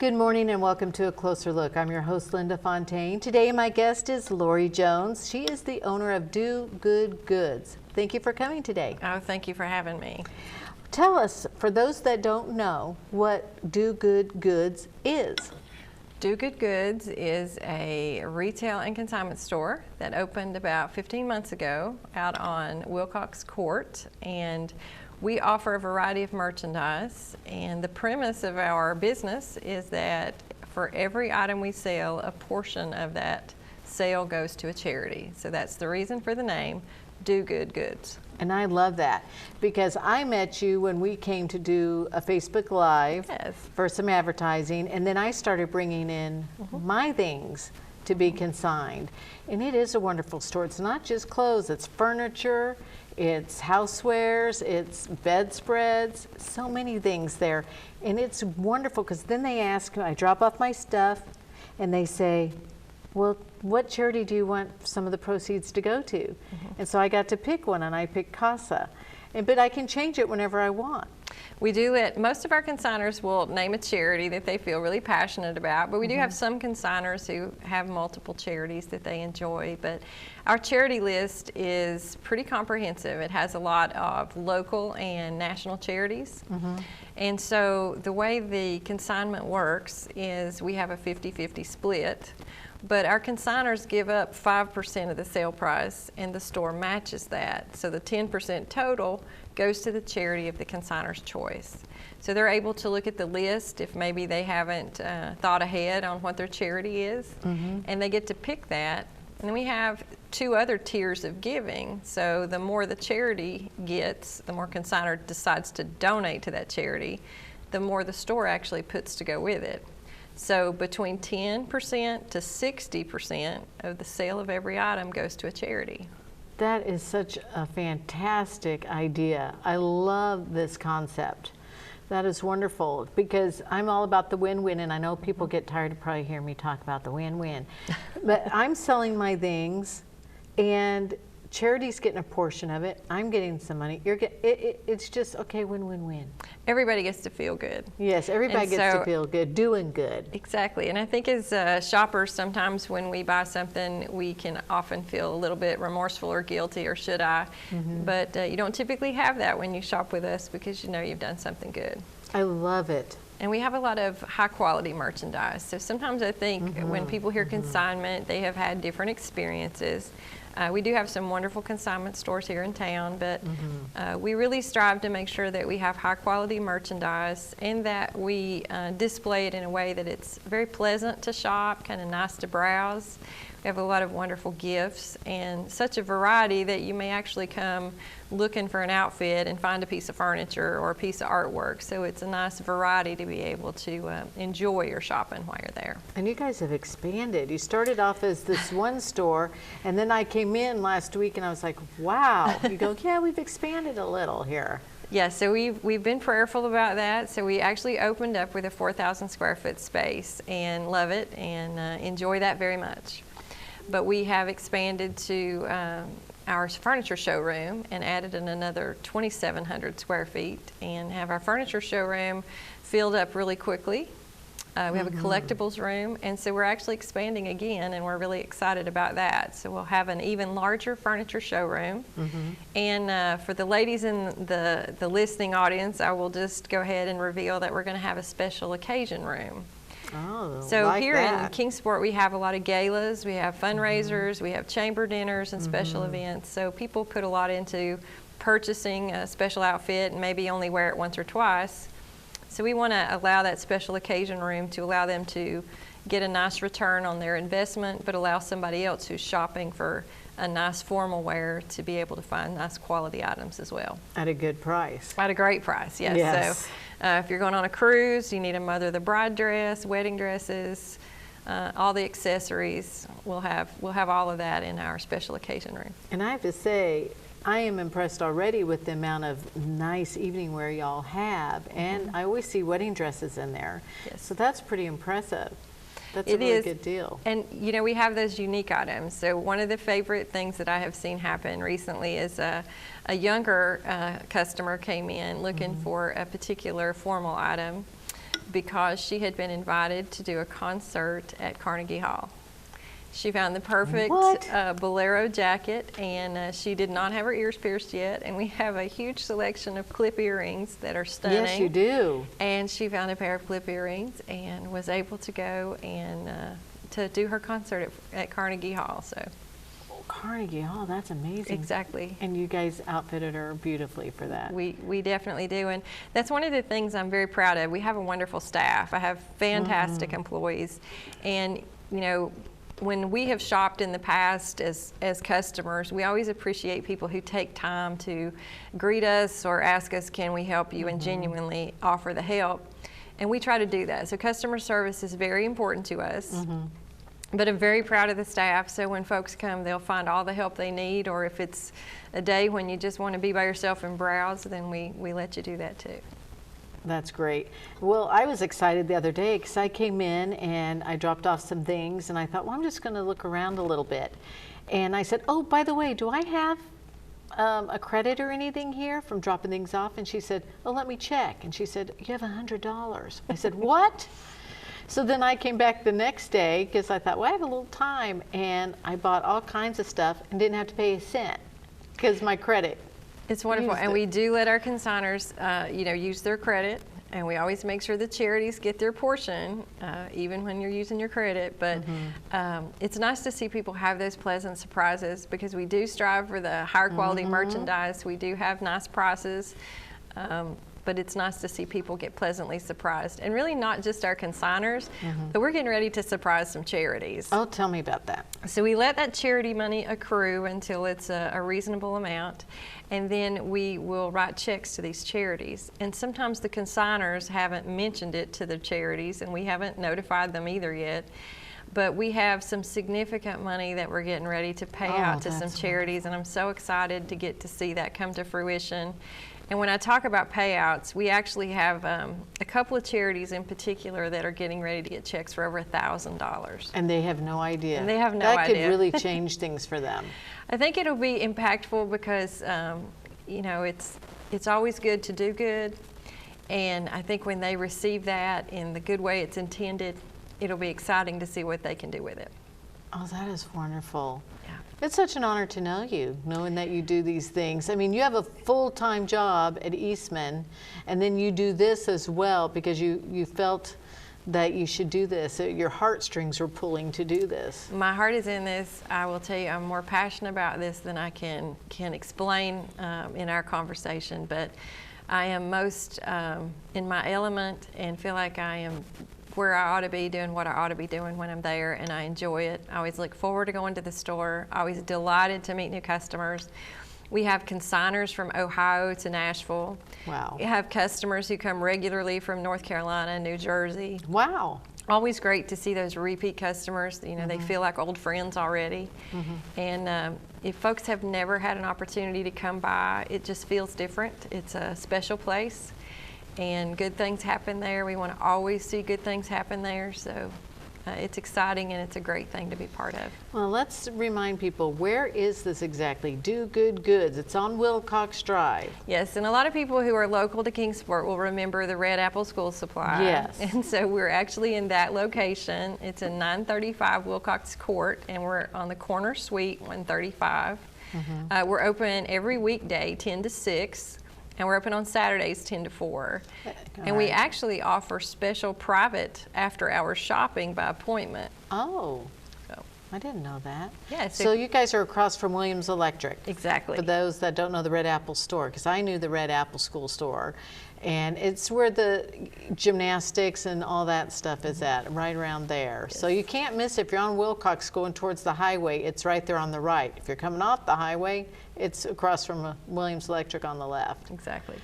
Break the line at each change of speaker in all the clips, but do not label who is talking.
Good morning and welcome to A Closer Look. I'm your host, Linda Fontaine. Today my guest is Lori Jones. She is the owner of Do Good Goods. Thank you for coming today.
Oh, thank you for having me.
Tell us, for those that don't know, what Do Good Goods is.
Do Good Goods is a retail and consignment store that opened about 15 months ago out on Wilcox Court, and we offer a variety of merchandise, and the premise of our business is that for every item we sell, a portion of that sale goes to a charity. So that's the reason for the name, Do Good Goods.
And I love that because I met you when we came to do a Facebook Live for some advertising, and then I started bringing in my things to be consigned. And it is a wonderful store. It's not just clothes, it's furniture, it's housewares, it's bedspreads, so many things there. And it's wonderful because then they ask, I drop off my stuff and they say, well, what charity do you want some of the proceeds to go to? And so I got to pick one, and I picked CASA. But I can change it whenever I want.
We do it, most of our consigners will name a charity that they feel really passionate about, but we do have some consigners who have multiple charities that they enjoy. But our charity list is pretty comprehensive. It has a lot of local and national charities. And so the way the consignment works is we have a 50-50 split. But our consigners give up 5% of the sale price, and the store matches that. So the 10% total goes to the charity of the consigner's choice. So they're able to look at the list if maybe they haven't thought ahead on what their charity is, and they get to pick that. And then we have two other tiers of giving. So the more the charity gets, the more consignor decides to donate to that charity, the more the store actually puts to go with it. So between 10% to 60% of the sale of every item goes to a charity.
That is such a fantastic idea. I love this concept. That is wonderful because I'm all about the win-win, and I know people get tired of probably hearing me talk about the win-win. But I'm selling my things, and charity's getting a portion of it. I'm getting some money. It's just, okay, win-win-win.
Everybody gets to feel good.
Yes, everybody gets to feel good, doing good.
Exactly, and I think as shoppers, sometimes when we buy something, we can often feel a little bit remorseful or guilty, or should I? But you don't typically have that when you shop with us because you know you've done something good.
I love it.
And we have a lot of high quality merchandise. So sometimes I think when people hear consignment, they have had different experiences. We do have some wonderful consignment stores here in town, but we really strive to make sure that we have high quality merchandise and that we display it in a way that it's very pleasant to shop, kind of nice to browse. We have a lot of wonderful gifts and such a variety that you may actually come looking for an outfit and find a piece of furniture or a piece of artwork. So it's a nice variety to be able to enjoy your shopping while you're there.
And you guys have expanded. You started off as this one store, and then I came in last week and I was like, wow. You go, yeah, we've expanded a little here.
Yeah, so we've been prayerful about that. So we actually opened up with a 4,000 square foot space and love it and enjoy that very much. But we have expanded to our furniture showroom and added in another 2,700 square feet and have our furniture showroom filled up really quickly. We have a collectibles room, and so we're actually expanding again, and we're really excited about that. So we'll have an even larger furniture showroom. And for the ladies in the listening audience, I will just go ahead and reveal that we're going to have a special occasion room.
Oh,
so
like
here
that.
in Kingsport, we have a lot of galas, we have fundraisers, we have chamber dinners and special events. So people put a lot into purchasing a special outfit and maybe only wear it once or twice. So we want to allow that special occasion room to allow them to get a nice return on their investment, but allow somebody else who's shopping for a nice formal wear to be able to find nice quality items as well.
At a good price.
At a great price, yes.
Yes.
So if you're going on a cruise, you need a mother of the bride dress, wedding dresses, all the accessories. We'll have all of that in our special occasion room.
And I have to say, I am impressed already with the amount of nice evening wear y'all have, and I always see wedding dresses in there.
Yes.
So that's pretty impressive. That's a really good deal.
And you know, we have those unique items. So one of the favorite things that I have seen happen recently is a younger customer came in looking for a particular formal item, because she had been invited to do a concert at Carnegie Hall. She found the perfect bolero jacket, and she did not have her ears pierced yet, and we have a huge selection of clip earrings that are stunning.
Yes, you do.
And she found a pair of clip earrings and was able to go and to do her concert at Carnegie Hall. So.
Carnegie Hall, that's amazing.
Exactly.
And you guys outfitted her beautifully for that.
We definitely do, and that's one of the things I'm very proud of. We have a wonderful staff. I have fantastic employees, and you know, when we have shopped in the past as customers, we always appreciate people who take time to greet us or ask us, can we help you, and genuinely offer the help. And we try to do that. So customer service is very important to us. But I'm very proud of the staff, so when folks come, they'll find all the help they need, or if it's a day when you just want to be by yourself and browse, then we let you do that too.
That's great. Well, I was excited the other day because I came in and I dropped off some things, and I thought, well, I'm just going to look around a little bit. And I said, oh, by the way, do I have a credit or anything here from dropping things off? And she said, oh, let me check. And she said, you have $100. I said, what? So then I came back the next day because I thought, well, I have a little time, and I bought all kinds of stuff and didn't have to pay a cent because my credit.
It's wonderful, and we do let our consigners, you know, use their credit, and we always make sure the charities get their portion, even when you're using your credit. But it's nice to see people have those pleasant surprises, because we do strive for the higher quality merchandise. We do have nice prices. But it's nice to see people get pleasantly surprised, and really not just our consigners, but we're getting ready to surprise some charities.
Oh, tell me about that.
So we let that charity money accrue until it's a reasonable amount, and then we will write checks to these charities. And sometimes the consigners haven't mentioned it to the charities, and we haven't notified them either yet. But we have some significant money that we're getting ready to pay out to some charities, and I'm so excited to get to see that come to fruition. And when I talk about payouts, we actually have a couple of charities in particular that are getting ready to get checks for over $1,000.
And they have no idea.
And they have no idea.
That could really change things for them.
I think it'll be impactful because, you know, it's always good to do good. And I think when they receive that in the good way it's intended, it'll be exciting to see what they can do with it.
Oh, that is wonderful.
Yeah.
It's such an honor to know you, knowing that you do these things. I mean, you have a full-time job at Eastman, and then you do this as well because you felt that you should do this. Your heartstrings were pulling to do this. My
heart is in this. I will tell you, I'm more passionate about this than I can explain in our conversation, but I am most in my element and feel like I am where I ought to be, doing what I ought to be doing when I'm there, and I enjoy it. I always look forward to going to the store. Always delighted to meet new customers. We have consigners from Ohio to Nashville.
Wow.
We have customers who come regularly from North Carolina, New Jersey.
Wow.
Always great to see those repeat customers. You know, they feel like old friends already. And if folks have never had an opportunity to come by, it just feels different. It's a special place, and good things happen there. We want to always see good things happen there. So it's exciting, and it's a great thing to be part of.
Well, let's remind people, where is this exactly? Do Good Goods. It's on Wilcox Drive.
Yes, and a lot of people who are local to Kingsport will remember the Red Apple School Supply.
Yes.
And so we're actually in that location. It's in 935 Wilcox Court, and we're on the corner suite 135. We're open every weekday 10 to 6. And we're open on Saturdays 10 to 4. And we actually offer special private after-hours shopping by appointment.
Oh, I didn't know that.
Yeah.
So you guys are across from Williams Electric.
Exactly.
For those that don't know the Red Apple store, because I knew the Red Apple School store. And it's where the gymnastics and all that stuff is at, right around there. Yes. So you can't miss it. If you're on Wilcox going towards the highway, it's right there on the right. If you're coming off the highway, it's across from Williams Electric on the left.
Exactly.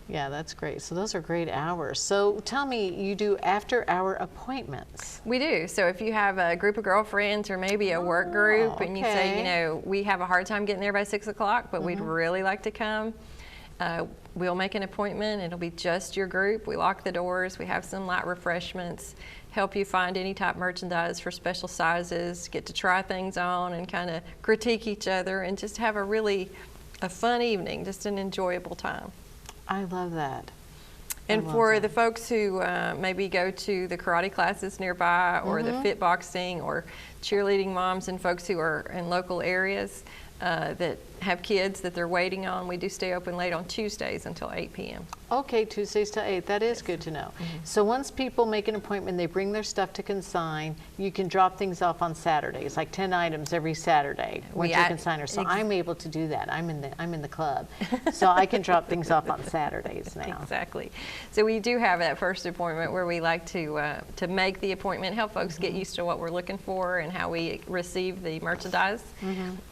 Yeah, that's great. So those are great hours. So tell me, you do after-hour appointments?
We do. So if you have a group of girlfriends or maybe a work group, and you say, you know, we have a hard time getting there by 6 o'clock, but we'd really like to come, we'll make an appointment. It'll be just your group. We lock the doors. We have some light refreshments, help you find any type merchandise for special sizes, get to try things on and kind of critique each other, and just have a fun evening, just an enjoyable time.
I love that.
And for the folks who maybe go to the karate classes nearby, or the fit boxing, or cheerleading moms and folks who are in local areas that have kids that they're waiting on, we do stay open late on Tuesdays until 8 p.m.
Okay, Tuesdays to 8. That is good to know. So once people make an appointment, they bring their stuff to consign, you can drop things off on Saturdays, like 10 items every Saturday once you're consigner. So I'm able to do that. I'm in the club. So I can drop things off on Saturdays now.
Exactly. So we do have that first appointment where we like to make the appointment, help folks get used to what we're looking for and how we receive the merchandise.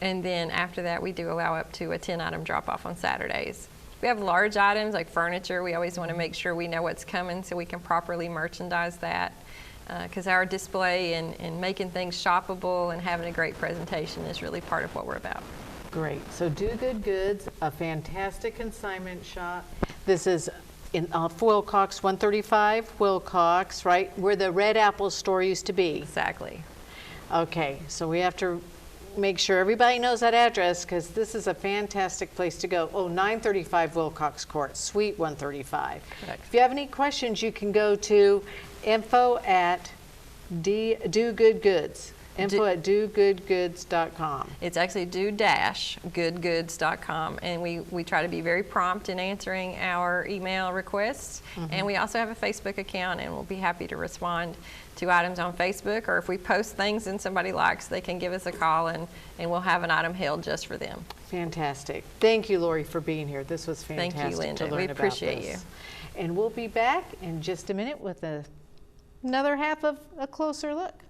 And then after that, we do allow up to a 10-item drop-off on Saturdays. We have large items like furniture. We always want to make sure we know what's coming so we can properly merchandise that, because our display and making things shoppable and having a great presentation is really part of what we're about.
Great. So Do Good Goods, a fantastic consignment shop. This is in Wilcox, 135 Wilcox, right where the Red Apple store used to be.
Exactly.
Okay, so we have to make sure everybody knows that address, because this is a fantastic place to go. Oh, 935 Wilcox Court, Suite 135.
Correct.
If you have any questions, you can go to info@dogoodgoods. info@dogoodgoods.com.
It's actually do-goodgoods.com, and we try to be very prompt in answering our email requests. And we also have a Facebook account, and we'll be happy to respond to items on Facebook, or if we post things and somebody likes, they can give us a call, and we'll have an item held just for them.
Fantastic. Thank you, Lori, for being here. This was fantastic.
Thank you, Linda.
To learn
We
about
appreciate
this.
you.
And we'll be back in just a minute with another half of A Closer Look.